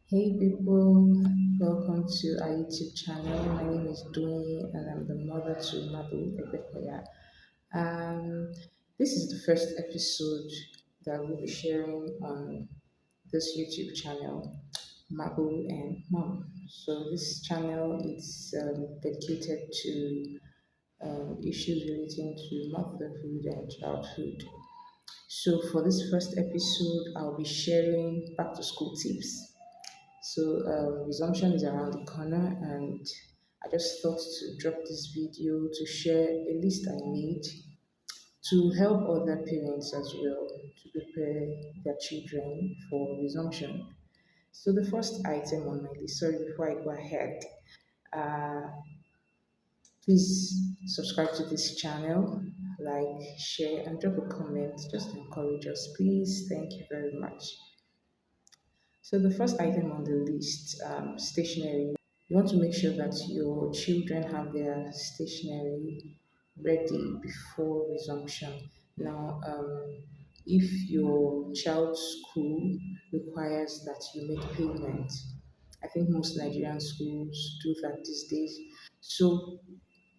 Hey people, welcome to our YouTube channel. My name is Dwayne and I'm the mother to Mabu Ebekoya. Um, this is the first episode that we'll be sharing on this YouTube channel, Mabu and Mom. So this channel is dedicated to issues relating to motherhood and childhood. So for this first episode, I'll be sharing back to school tips. So resumption is around the corner, and I just thought to drop this video to share a list I made to help other parents as well to prepare their children for resumption. So the first item on my list, sorry, before I go ahead, uh, please subscribe to this channel, like, share, and drop a comment. Just encourage us, please. Thank you very much. So the first item on the list, stationery. You want to make sure that your children have their stationery ready before resumption. Now, if your child's school requires that you make payment, I think most Nigerian schools do that these days. So,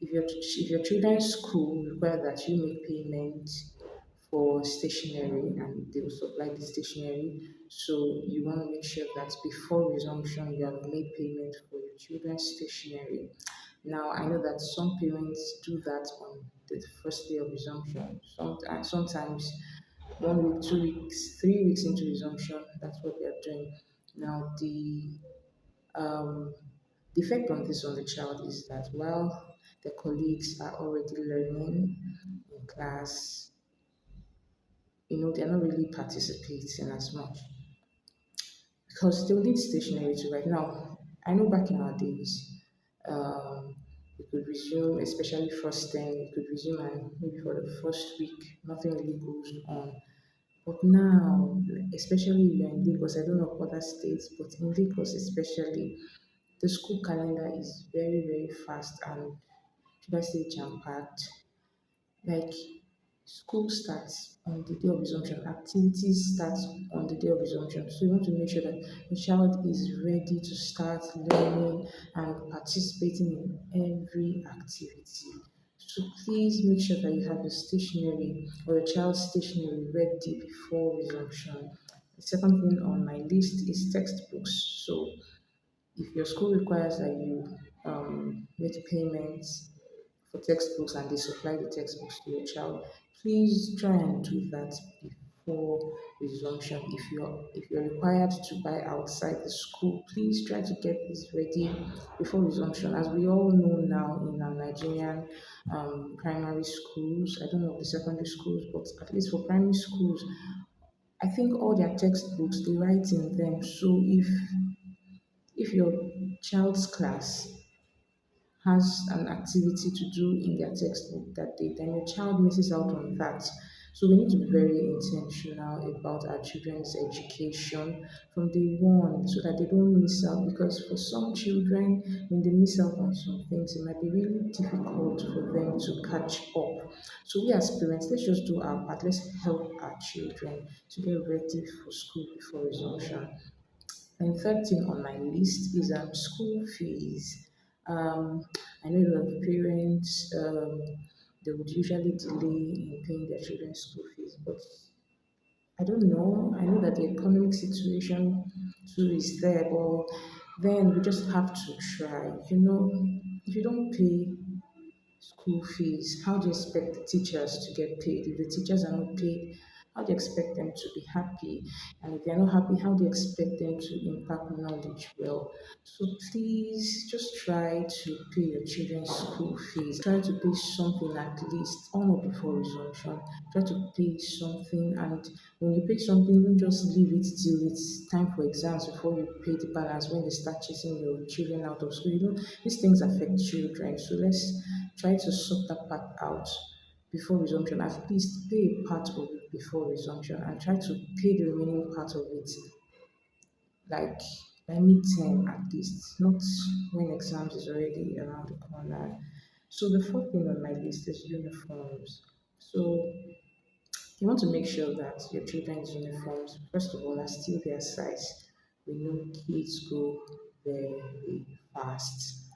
if your children's school require that you make payment for stationery and they will supply the stationery. So you want to make sure that before resumption you have made payment for your children's stationery. Now I know that some parents do that on the first day of resumption. Sometimes 1 week, 2 weeks, 3 weeks into resumption, that's what they are doing. Now um, the effect on this on the child is that while the colleagues are already learning in class, they're not really participating as much because they'll need stationery to write. Now, I know back in our days, we could resume, especially first 10, we could resume and maybe for the first week, nothing really goes on. But now, especially if you're in Lagos, I don't know of other states, but in Lagos especially, the school calendar is very, very fast and should I say jam-packed. Like school starts on the day of resumption, activities start on the day of resumption. So you want to make sure that the child is ready to start learning and participating in every activity. So please make sure that you have your stationery or your child's stationery ready before resumption. The second thing on my list is textbooks. So if your school requires that you make payments for textbooks and they supply the textbooks to your child, please try and do that before resumption. If you're required to buy outside the school, please try to get this ready before resumption. As we all know now in our Nigerian primary schools, I don't know of the secondary schools, but at least for primary schools, I think all their textbooks they write in them. So if your child's class has an activity to do in their textbook that day, then your child misses out on that. So we need to be very intentional about our children's education from day one so that they don't miss out. Because for some children, when they miss out on some things, it might be really difficult for them to catch up. So we as parents, let's just do our part. Let's help our children to get ready for school before resumption. And third thing on my list is school fees. I know a lot of parents they would usually delay in paying their children's school fees, but I don't know. I know that the economic situation too is there, but then we just have to try. If you don't pay school fees, how do you expect the teachers to get paid? If the teachers are not paid, how do you expect them to be happy? And if they're not happy, how do you expect them to impact knowledge well? So please just try to pay your children's school fees. Try to pay something at least on or before resumption. Try to pay something, and when you pay something, don't just leave it till it's time for exams before you pay the balance when they start chasing your children out of school. These things affect children. So let's try to sort that part out before resumption. At least pay a part of it before resumption and try to pay the remaining part of it like by mid-term at least, not when exams is already around the corner. So the fourth thing on my list is uniforms. So you want to make sure that your children's uniforms, first of all, are still their size. We know kids go very fast.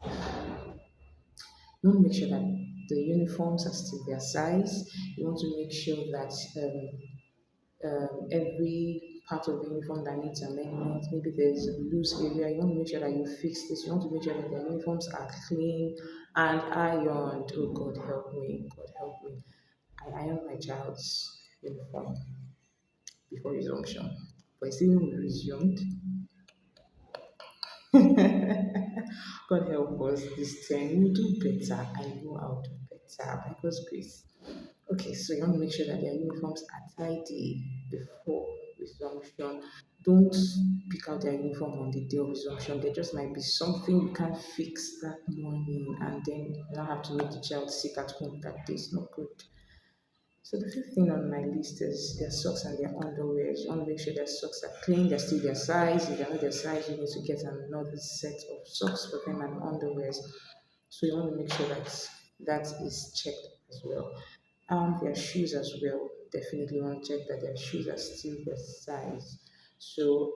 You want to make sure that the uniforms are still their size. You want to make sure that every part of the uniform that needs amendment, maybe there's a loose area, you want to make sure that you fix this. You want to make sure that the uniforms are clean and ironed. Oh, God help me. God help me. I ironed my child's uniform before resumption, but it's even resumed. God help us this time. We'll do better. I know I'll do better by God's grace. Okay, so you want to make sure that their uniforms are tidy before resumption. Don't pick out their uniform on the day of resumption. There just might be something you can't fix that morning, and then you now have to make the child sick at home that day. It's not good. So the fifth thing on my list is their socks and their underwear. You want to make sure their socks are clean, they're still their size. If they're not their size, you need to get another set of socks for them and underwears. So you want to make sure that that is checked as well. Their shoes as well. Definitely want to check that their shoes are still their size. So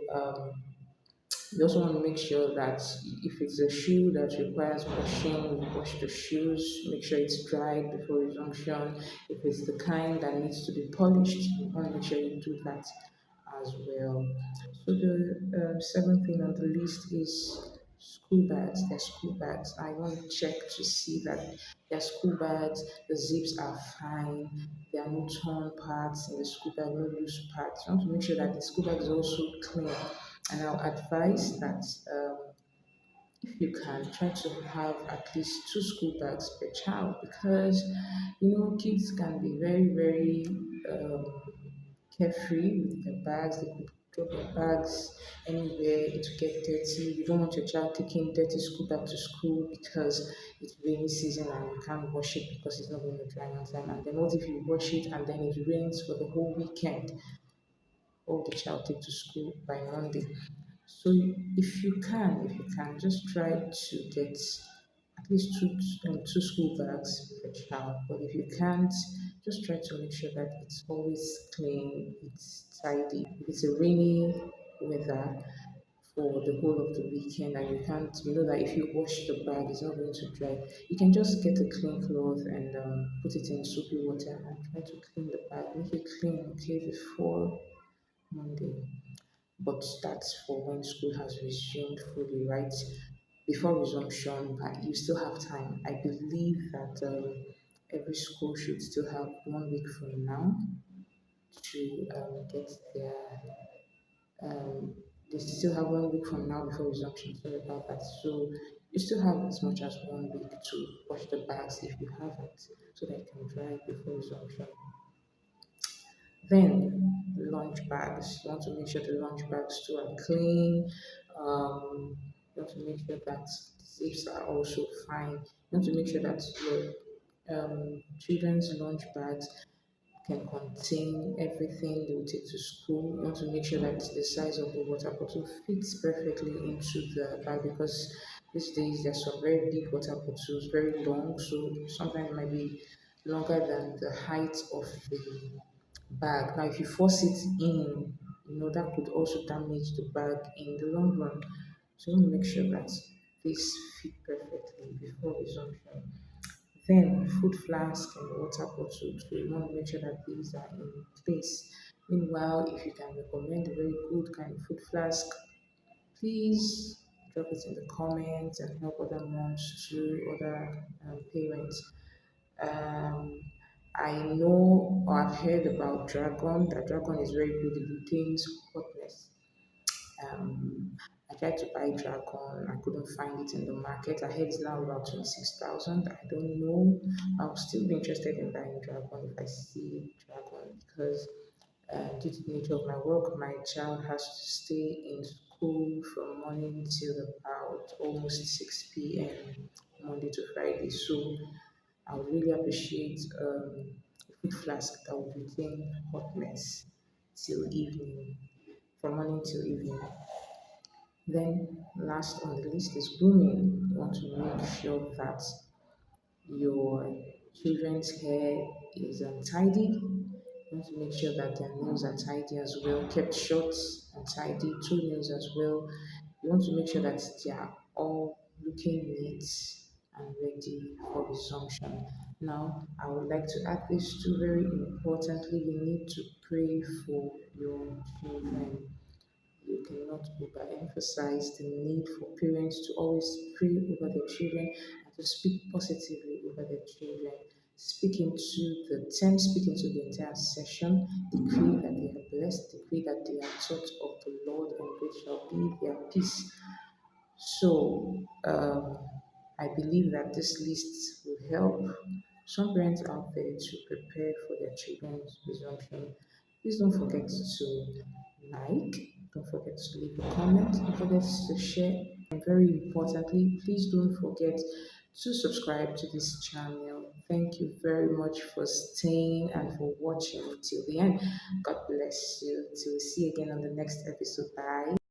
you also want to make sure that if it's a shoe that requires washing, you wash the shoes, make sure it's dried before resumption. If it's the kind that needs to be polished, you want to make sure you do that as well. So the seventh thing on the list is school bags. Their school bags. I want to check to see that their school bags, the zips are fine. There are no torn parts in the school bag, no loose parts. You want to make sure that the school bag is also clean. And I'll advise that if you can, try to have at least two school bags per child because kids can be very, very um, carefree with their bags. They could drop their bags anywhere, it will get dirty. You don't want your child taking dirty school bag to school because it's rainy season and you can't wash it because it's not going to dry on time. And then what if you wash it and then it rains for the whole weekend? Or the child take to school by Monday. So if you can, just try to get at least two school bags per child. But if you can't, just try to make sure that it's always clean, it's tidy. If it's a rainy weather for the whole of the weekend and you can't, you know that if you wash the bag, it's not going to dry. You can just get a clean cloth and put it in soapy water and try to clean the bag. Make it clean, okay, before Monday, but that's for when school has resumed fully, right? Before resumption, but you still have time. I believe that every school should still have 1 week from now to get their. Um, they still have 1 week from now before resumption. Sorry about that. So you still have as much as 1 week to wash the bags if you haven't, so that it can dry before resumption. Then lunch bags. You want to make sure the lunch bags too are clean. You want to make sure that the zips are also fine. You want to make sure that your children's lunch bags can contain everything they will take to school. You want to make sure that the size of the water bottle fits perfectly into the bag because these days there's some very big water bottles, very long, so sometimes it might be longer than the height of the bag. Now, if you force it in, that could also damage the bag in the long run. So you want to make sure that this fit perfectly before resumption. Then food flask and water bottle. So you want to make sure that these are in place. Meanwhile, if you can recommend a very good kind of food flask, please drop it in the comments and help other moms too, other parents. Um, I know or I've heard about dragon. That dragon is very good. It retains hotness. I tried to buy dragon. I couldn't find it in the market. I heard it's now about 26,000. I don't know. I'll still be interested in buying dragon if I see dragon because due to the nature of my work, my child has to stay in school from morning till about almost 6 p.m. Monday to Friday. So I would really appreciate a food flask that would retain hotness till evening, from morning till evening. Then, last on the list is grooming. You want to make sure that your children's hair is untidy. You want to make sure that their nails are tidy as well, kept short and tidy, toenails as well. You want to make sure that they are all looking neat and ready for resumption. Now, I would like to add this too very importantly, you need to pray for your children. You cannot overemphasize the need for parents to always pray over their children and to speak positively over their children. Speak into the tent, speak into the entire session, decree that they are blessed, decree that they are taught of the Lord and great shall be their peace. So I believe that this list will help some parents out there to prepare for their children's resumption. Please don't forget to like, don't forget to leave a comment, don't forget to share, and very importantly, please don't forget to subscribe to this channel. Thank you very much for staying and for watching till the end. God bless you. Till we see you again on the next episode. Bye.